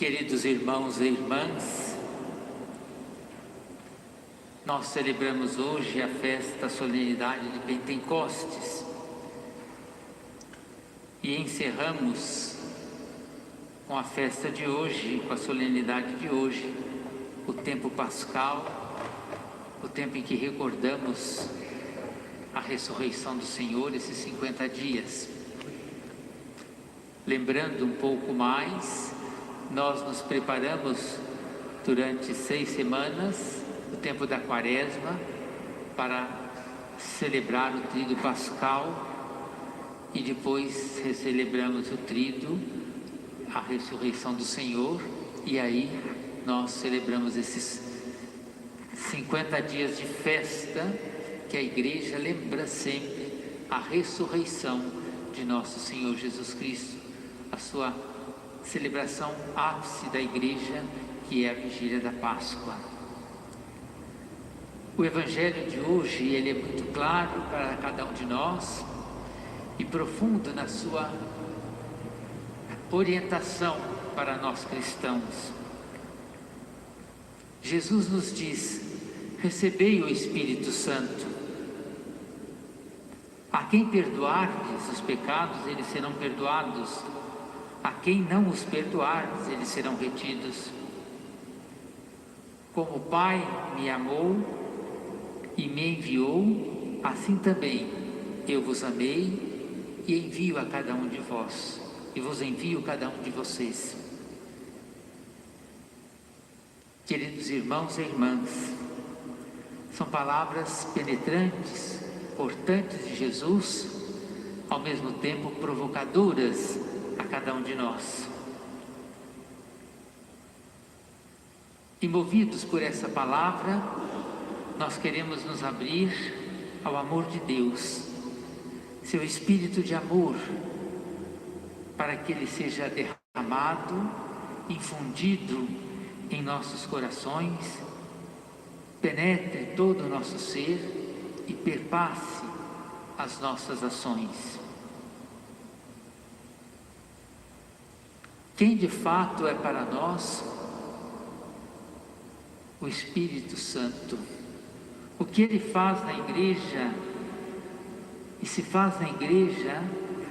Queridos irmãos e irmãs, nós celebramos hoje a festa, a solenidade de Pentecostes e encerramos com a festa de hoje, com a solenidade de hoje, o tempo pascal, o tempo em que recordamos a ressurreição do Senhor, esses 50 dias. Lembrando um pouco mais, nós nos preparamos durante 6 semanas, o tempo da Quaresma, para celebrar o Tríduo Pascal e depois celebramos o Tríduo, a ressurreição do Senhor, e aí nós celebramos esses 50 dias de festa que a Igreja lembra sempre a ressurreição de nosso Senhor Jesus Cristo, a sua celebração ápice da Igreja, que é a Vigília da Páscoa. O Evangelho de hoje, ele é muito claro para cada um de nós e profundo na sua orientação para nós cristãos. Jesus nos diz: recebei o Espírito Santo. A quem perdoardes os pecados, eles serão perdoados. A quem não os perdoardes, eles serão retidos. Como o Pai me amou e me enviou, assim também eu vos amei e envio a cada um de vós, e vos envio cada um de vocês. Queridos irmãos e irmãs, são palavras penetrantes, importantes de Jesus, ao mesmo tempo provocadoras a cada um de nós. E movidos por essa palavra, nós queremos nos abrir ao amor de Deus, seu Espírito de amor, para que ele seja derramado, infundido em nossos corações, penetre todo o nosso ser e perpasse as nossas ações. Quem de fato é para nós o Espírito Santo? O que ele faz na Igreja, e se faz na Igreja,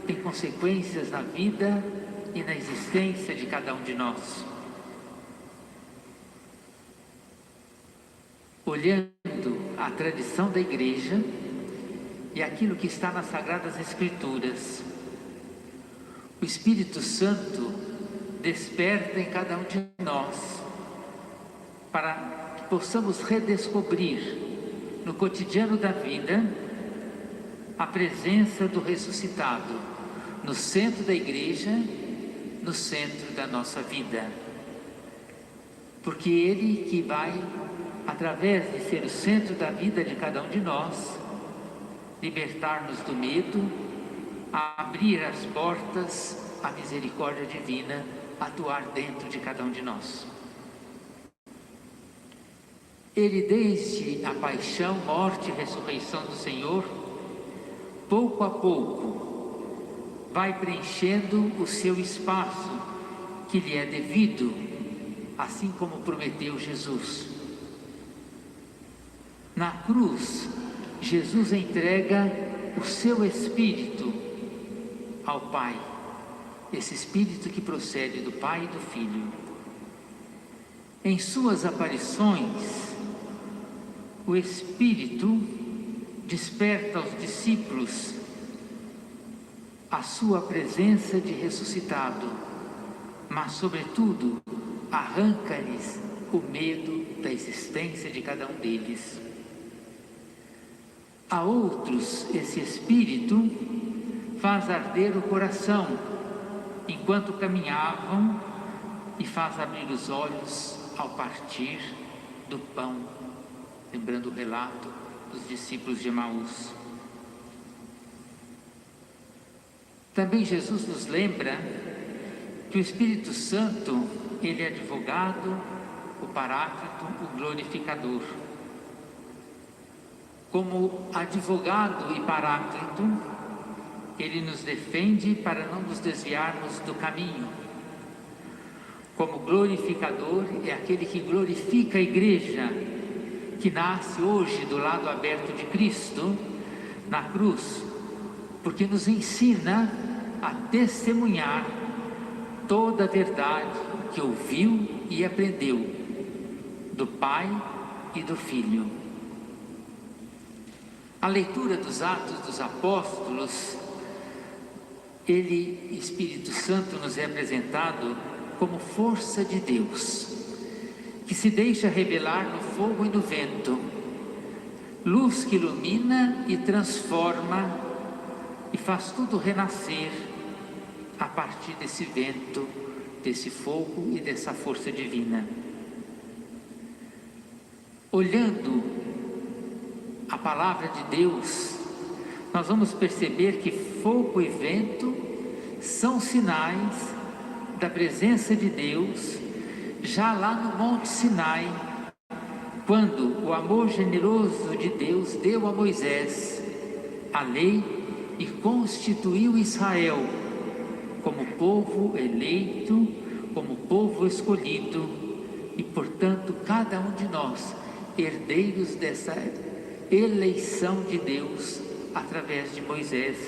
tem consequências na vida e na existência de cada um de nós. Olhando a tradição da Igreja e aquilo que está nas Sagradas Escrituras, o Espírito Santo desperta em cada um de nós para que possamos redescobrir no cotidiano da vida a presença do ressuscitado no centro da Igreja, no centro da nossa vida. Porque Ele que vai, através de ser o centro da vida de cada um de nós, libertar-nos do medo, abrir as portas à misericórdia divina, atuar dentro de cada um de nós. Ele, desde a paixão, morte e ressurreição do Senhor, pouco a pouco, vai preenchendo o seu espaço que lhe é devido, assim como prometeu Jesus. Na cruz, Jesus entrega o seu Espírito ao Pai, esse Espírito que procede do Pai e do Filho. Em suas aparições, o Espírito desperta aos discípulos a sua presença de ressuscitado, mas sobretudo arranca-lhes o medo da existência de cada um deles. A outros, esse Espírito faz arder o coração enquanto caminhavam e faz abrir os olhos ao partir do pão, lembrando o relato dos discípulos de Emaús. Também Jesus nos lembra que o Espírito Santo, ele é advogado, o Paráclito, o glorificador. Como advogado e Paráclito, ele nos defende para não nos desviarmos do caminho. como glorificador, é aquele que glorifica a igreja, que nasce hoje do lado aberto de Cristo, na cruz, porque nos ensina a testemunhar toda a verdade que ouviu e aprendeu do Pai e do Filho. A leitura dos Atos dos Apóstolos, Espírito Santo, nos é apresentado como força de Deus, que se deixa revelar no fogo e no vento, luz que ilumina e transforma e faz tudo renascer a partir desse vento, desse fogo e dessa força divina. Olhando a palavra de Deus, nós vamos perceber que fogo e vento são sinais da presença de Deus, já lá no Monte Sinai, quando o amor generoso de Deus deu a Moisés a lei e constituiu Israel como povo eleito, como povo escolhido, e portanto cada um de nós herdeiros dessa eleição de Deus através de Moisés,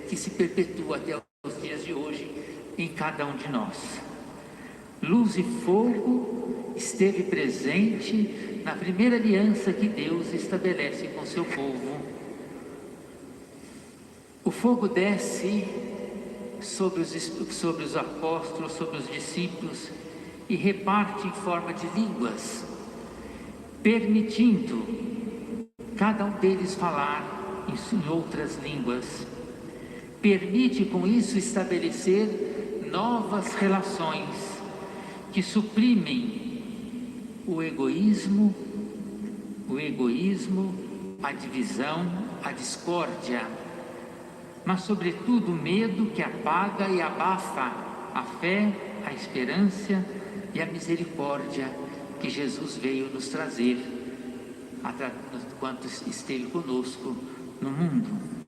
que se perpetua até os dias de hoje em cada um de nós. Luz e fogo esteve presente na primeira aliança que Deus estabelece com seu povo. O fogo desce sobre os apóstolos, sobre os discípulos, e reparte em forma de línguas, permitindo cada um deles falar em outras línguas. Permite com isso estabelecer novas relações que suprimem o egoísmo, a divisão, a discórdia, mas sobretudo o medo que apaga e abafa a fé, a esperança e a misericórdia que Jesus veio nos trazer enquanto esteve conosco no mundo.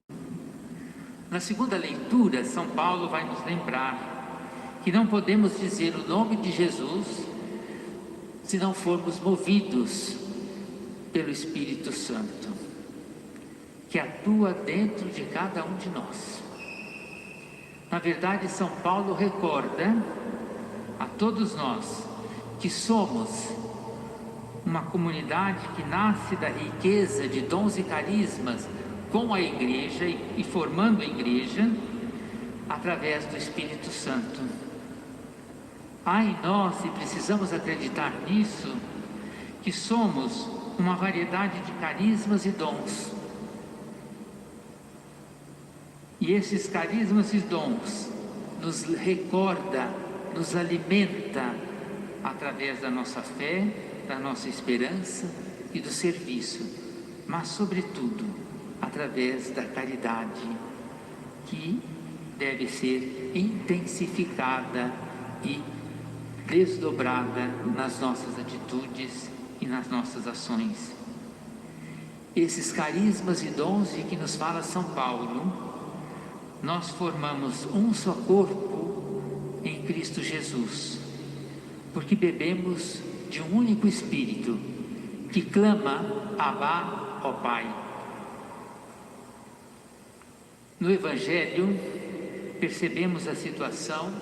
Na segunda leitura, São Paulo vai nos lembrar que não podemos dizer o nome de Jesus se não formos movidos pelo Espírito Santo, que atua dentro de cada um de nós. Na verdade, São Paulo recorda a todos nós que somos uma comunidade que nasce da riqueza de dons e carismas com a igreja e formando a igreja através do Espírito Santo. Há em nós, e precisamos acreditar nisso, que somos uma variedade de carismas e dons. E esses carismas e dons nos recorda, nos alimenta através da nossa fé, da nossa esperança e do serviço, mas sobretudo através da caridade, que deve ser intensificada e desdobrada nas nossas atitudes e nas nossas ações. Esses carismas e dons de que nos fala São Paulo, nós formamos um só corpo em Cristo Jesus, porque bebemos de um único Espírito que clama: Abba, ó Pai. No Evangelho percebemos a situação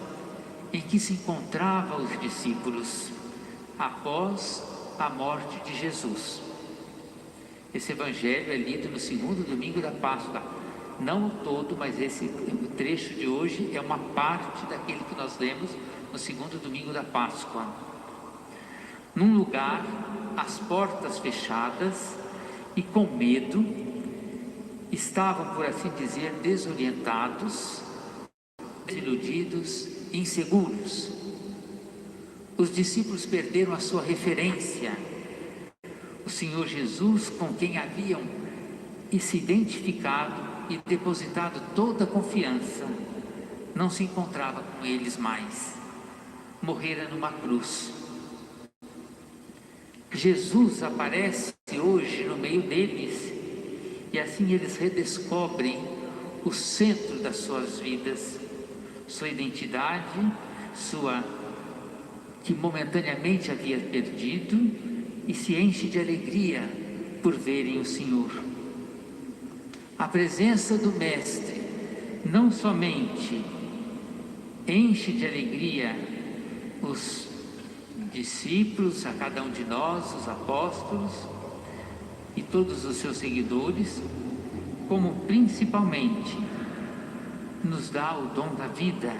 em que se encontravam os discípulos após a morte de Jesus. Esse Evangelho é lido no segundo domingo da Páscoa, não o todo, mas o trecho de hoje é uma parte daquele que nós lemos no segundo domingo da Páscoa. Num lugar, as portas fechadas e com medo, estavam, por assim dizer, desorientados, desiludidos, inseguros. Os discípulos perderam a sua referência. O Senhor Jesus, com quem haviam se identificado e depositado toda a confiança, não se encontrava com eles mais. Morrera numa cruz. Jesus aparece hoje no meio deles, e assim eles redescobrem o centro das suas vidas, sua identidade, sua que momentaneamente havia perdido e se enche de alegria por verem o Senhor. A presença do Mestre não somente enche de alegria os discípulos, a cada um de nós, os apóstolos e todos os seus seguidores, como principalmente nos dá o dom da vida,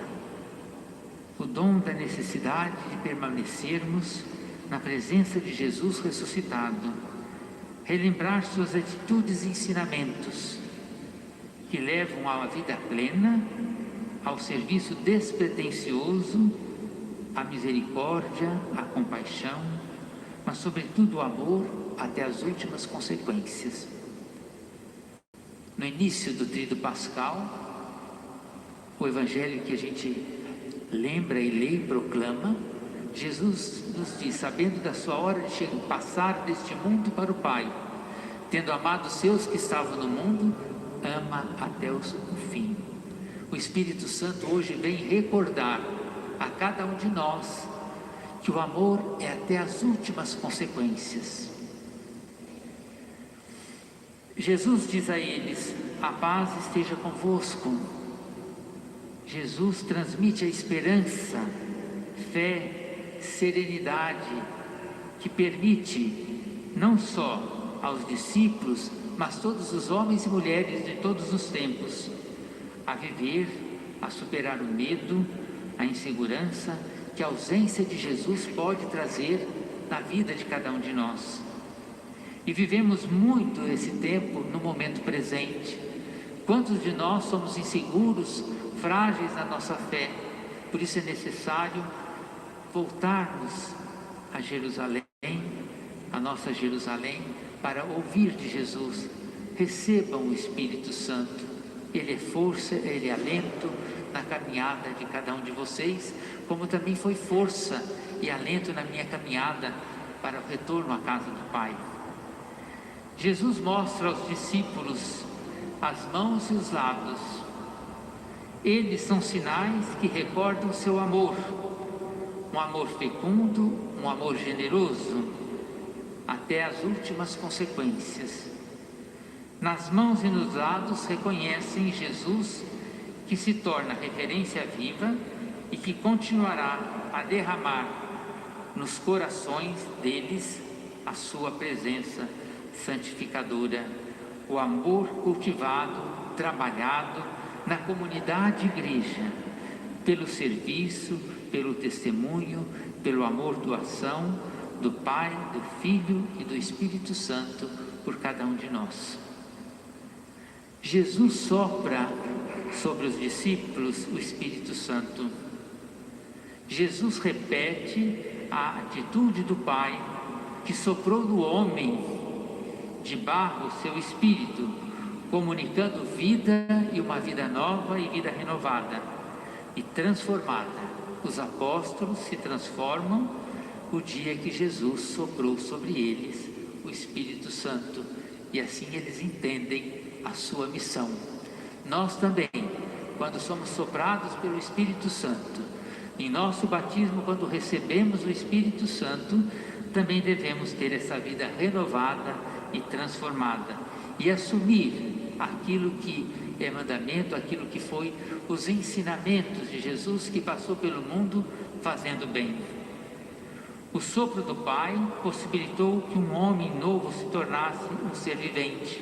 o dom da necessidade de permanecermos na presença de Jesus ressuscitado, relembrar suas atitudes e ensinamentos que levam a uma vida plena, ao serviço despretensioso, à misericórdia, à compaixão, mas sobretudo o amor até as últimas consequências. No início do Tríduo Pascal, o Evangelho que a gente lembra e lê e proclama, Jesus nos diz: sabendo da sua hora de passar deste mundo para o Pai, tendo amado os seus que estavam no mundo, ama até o fim. O Espírito Santo hoje vem recordar a cada um de nós que o amor é até as últimas consequências. Jesus diz a eles: a paz esteja convosco. Jesus transmite a esperança, fé, serenidade, que permite não só aos discípulos, mas todos os homens e mulheres de todos os tempos, a viver, a superar o medo, a insegurança que a ausência de Jesus pode trazer na vida de cada um de nós. E vivemos muito esse tempo no momento presente. Quantos de nós somos inseguros, frágeis na nossa fé? Por isso é necessário voltarmos a Jerusalém, a nossa Jerusalém, para ouvir de Jesus. Recebam o Espírito Santo. Ele é força, Ele é alento na caminhada de cada um de vocês, como também foi força e alento na minha caminhada para o retorno à casa do Pai. Jesus mostra aos discípulos as mãos e os lábios. Eles são sinais que recordam o seu amor, um amor fecundo, um amor generoso, até as últimas consequências. Nas mãos e nos lados reconhecem Jesus, que se torna referência viva e que continuará a derramar nos corações deles a sua presença santificadora, o amor cultivado, trabalhado na comunidade igreja, pelo serviço, pelo testemunho, pelo amor, doação do Pai, do Filho e do Espírito Santo por cada um de nós. Jesus sopra sobre os discípulos o Espírito Santo. Jesus repete a atitude do Pai, que soprou no homem de barro seu Espírito, comunicando vida e uma vida nova e vida renovada e transformada. Os apóstolos se transformam o dia que Jesus soprou sobre eles o Espírito Santo, e assim eles entendem a sua missão. Nós também, quando somos soprados pelo Espírito Santo, em nosso batismo, quando recebemos o Espírito Santo, também devemos ter essa vida renovada e transformada e assumir aquilo que é mandamento, aquilo que foi os ensinamentos de Jesus, que passou pelo mundo fazendo bem. O sopro do Pai possibilitou que um homem novo se tornasse um ser vivente.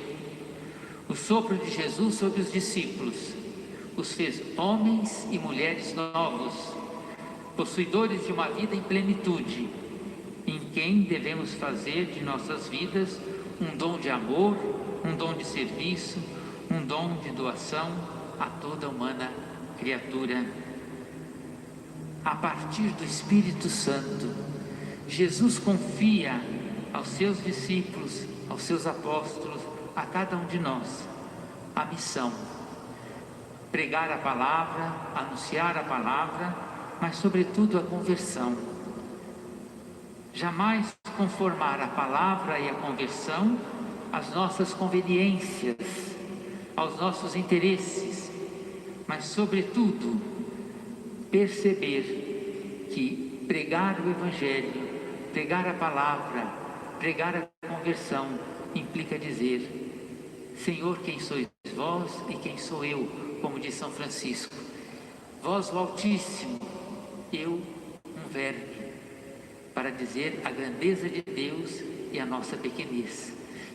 O sopro de Jesus sobre os discípulos os fez homens e mulheres novos, possuidores de uma vida em plenitude, em quem devemos fazer de nossas vidas um dom de amor, um dom de serviço, um dom de doação a toda humana criatura. A partir do Espírito Santo, Jesus confia aos seus discípulos, aos seus apóstolos, a cada um de nós, a missão: pregar a palavra, anunciar a palavra, mas sobretudo a conversão. Jamais conformar a palavra e a conversão às nossas conveniências, aos nossos interesses, mas sobretudo perceber que pregar o Evangelho, pregar a palavra, pregar a conversão, implica dizer: Senhor, quem sois vós e quem sou eu? Como diz São Francisco, vós o Altíssimo, eu um verme, para dizer a grandeza de Deus e a nossa pequenez.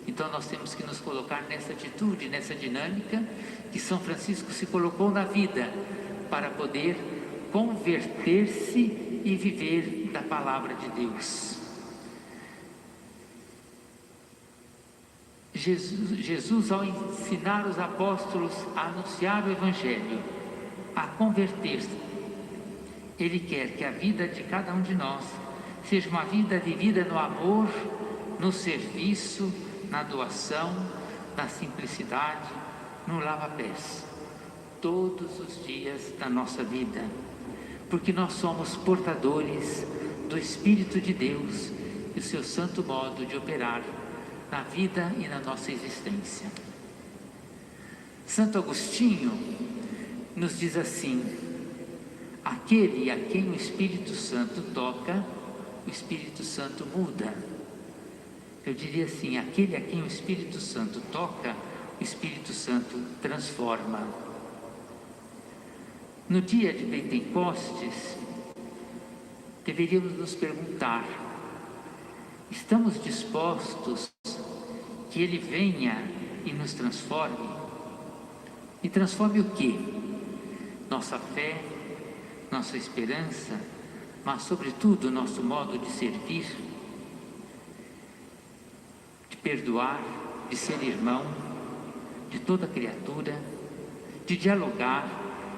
Então nós temos que nos colocar nessa atitude, nessa dinâmica que São Francisco se colocou na vida, para poder converter-se e viver da palavra de Deus. Jesus, ao ensinar os apóstolos a anunciar o Evangelho, a converter-se, Ele quer que a vida de cada um de nós seja uma vida vivida no amor, no serviço, na doação, na simplicidade, no lava-pés, todos os dias da nossa vida, porque nós somos portadores do Espírito de Deus e o seu santo modo de operar na vida e na nossa existência. Santo Agostinho nos diz assim: aquele a quem o Espírito Santo toca, o Espírito Santo muda. Eu diria assim: aquele a quem o Espírito Santo toca, o Espírito Santo transforma. No dia de Pentecostes, deveríamos nos perguntar: estamos dispostos que Ele venha e nos transforme? E transforme o quê? Nossa fé, nossa esperança, mas sobretudo nosso modo de servir, de perdoar, de ser irmão de toda criatura, de dialogar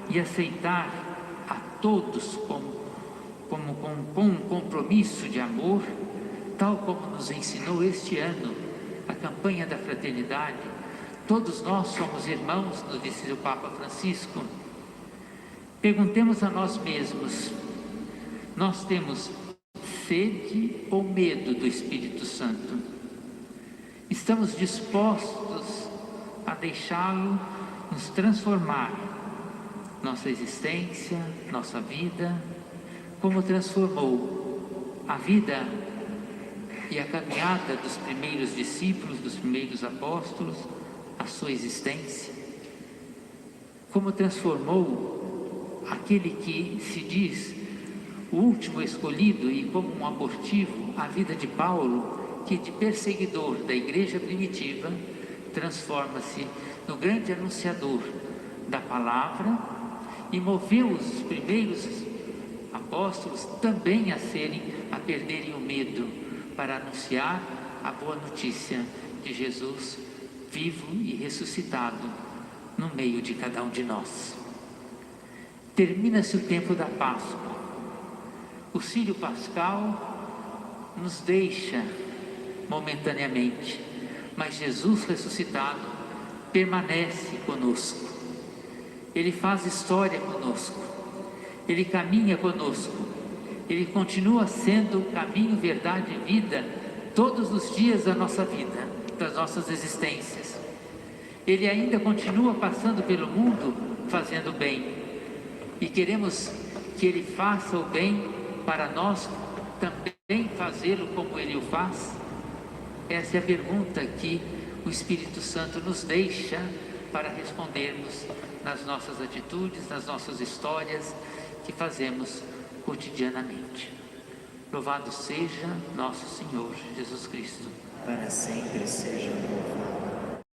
e aceitar a todos com um compromisso de amor, tal como nos ensinou este ano a campanha da fraternidade. Todos nós somos irmãos, nos disse o Papa Francisco. Perguntemos a nós mesmos: nós temos sede ou medo do Espírito Santo? Estamos dispostos a deixá-lo nos transformar, nossa existência, nossa vida, como transformou a vida e a caminhada dos primeiros discípulos, dos primeiros apóstolos, a sua existência? Como transformou aquele que se diz o último escolhido e como um abortivo, a vida de Paulo, que de perseguidor da igreja primitiva transforma-se no grande anunciador da palavra e moveu os primeiros apóstolos também a perderem o medo, para anunciar a boa notícia de Jesus vivo e ressuscitado no meio de cada um de nós. Termina-se o tempo da Páscoa. O círio pascal nos deixa momentaneamente, mas Jesus ressuscitado permanece conosco. Ele faz história conosco, Ele caminha conosco, Ele continua sendo caminho, verdade e vida todos os dias da nossa vida, das nossas existências. Ele ainda continua passando pelo mundo fazendo bem, e queremos que Ele faça o bem para nós também fazê-lo como Ele o faz. Essa é a pergunta que o Espírito Santo nos deixa para respondermos nas nossas atitudes, nas nossas histórias que fazemos cotidianamente. Louvado seja nosso Senhor Jesus Cristo. Para sempre seja